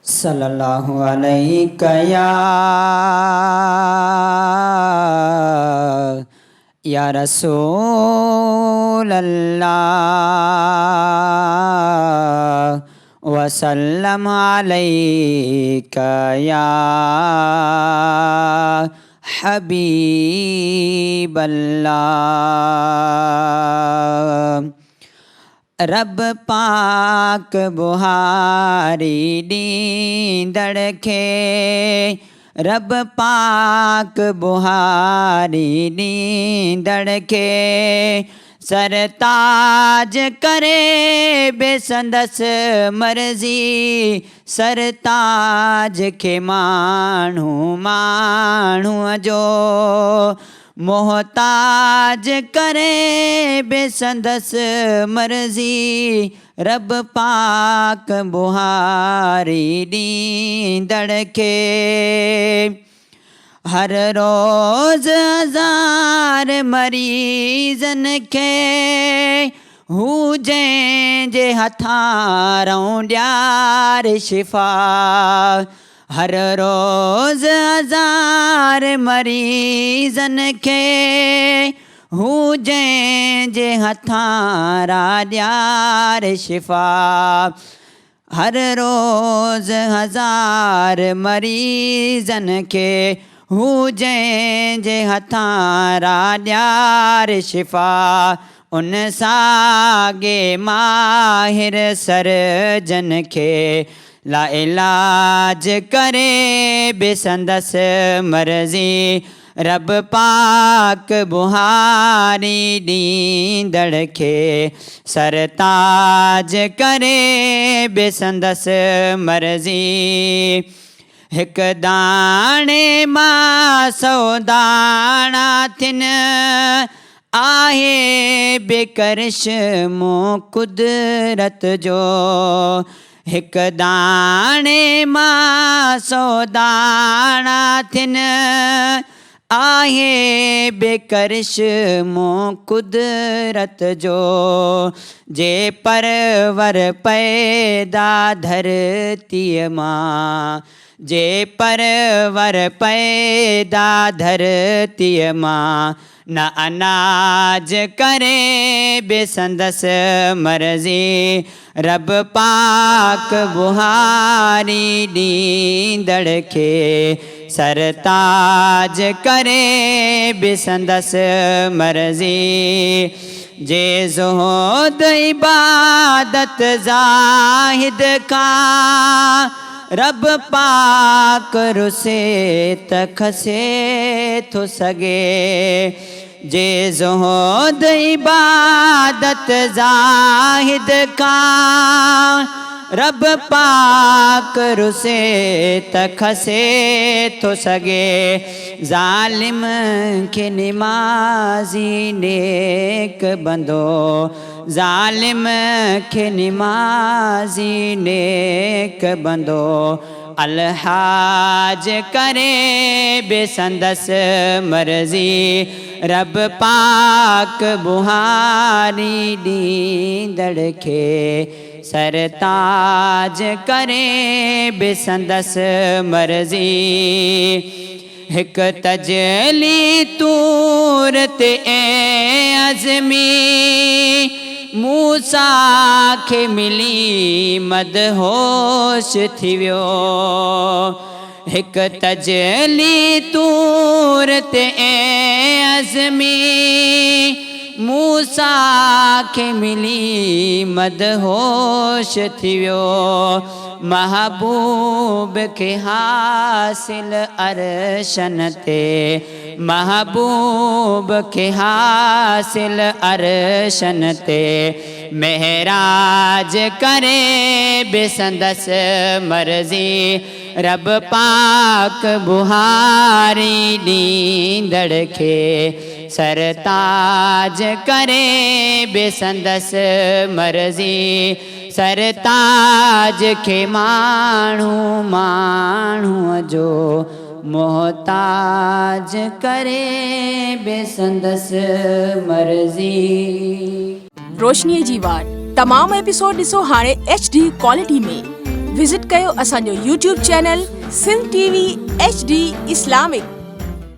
सल्लल्लाहु अलैका या रसूल अल्लाह वसल्लम अलैका या हबीब अल्लाह। रब पाक बुहारी नींदड़ खे, रब पाक बुहारी नींदड़ खे सरताज करे बेसंदस मर्ज़ी। सरताज खे माण्हू माण्हूअ जो मोहताज करे बेसंदस मर्ज़ी। रब पाक बुहारी नींदड़ खे हर रोज़ हज़ार मरीज़न खे हू जंहिंजे हथां ॾियार शिफ़ा। हर रोज़ हज़ार मरीज़न खे हू जंहिंजे हथां ॾियार शिफ़ा। हर रोज़ हज़ार मरीज़न खे हू जंहिंजे हथां ॾियार शिफ़ा। उन साॻे माहिर सरजन खे ला इलाज करे बेसंदस मर्ज़ी। रब पाक बुहारी नींदड़ खे सरताज करे बेसंदस मर्ज़ी। हिकु दाणे मां 100 दाणा थियनि आहे बेकरिश्मो कुदरत जो। हिकु दाणे मां 100 दाणा थियनि आहे बेकरिश्मो कुदरत जो। जे परवर पैदा धरतीअ मां, जे परवर पैदा धरतीअ मां न अनाज करे बेसंदस मर्ज़ी। रब पाक बुहारी नींदड़ खे सरताज करे बेसंदस मर्ज़ी। जे ज़ुहद इबादत ज़ाहिद खां रब पाक रुसे त खसे थो सघे। जे ज़ुहद इबादत ज़ाहिद खां रब पाक रुसे त खसे थो सघे। ज़ालिम खे निमाज़ी नेक बंदो, ज़ालिम खे निमाज़ी नेक बंदो अलहाज करे बेसंदस मर्ज़ी। रब पाक बुहारी नींदड़ खे सरताज करे बेसंदस मर्ज़ी। हिकु तजली तूर ते अज़मी मूसा खे मिली मदहोश थी वियो। हिकु तजली तूर ते अज़मी मूसा खे मिली मदहोश थी वियो। महबूब खे हासिल अरशन ते, महबूब खे हासिल अरशन ते महराज करे बेसंदस मर्ज़ी। रब पाक बुहारी नींदड़ खे सरताज करे बेसंदस मर्ज़ी। सरताज खे माण्हू माण्हूअ जो मोहताज करे बेसंदस मर्ज़ी। रोशनीअ जी वाट तमाम एपिसोड ॾिसो हाणे HD क्वालिटी में। विज़िट कयो असांजो YouTube channel Sindh TV HD Islamic.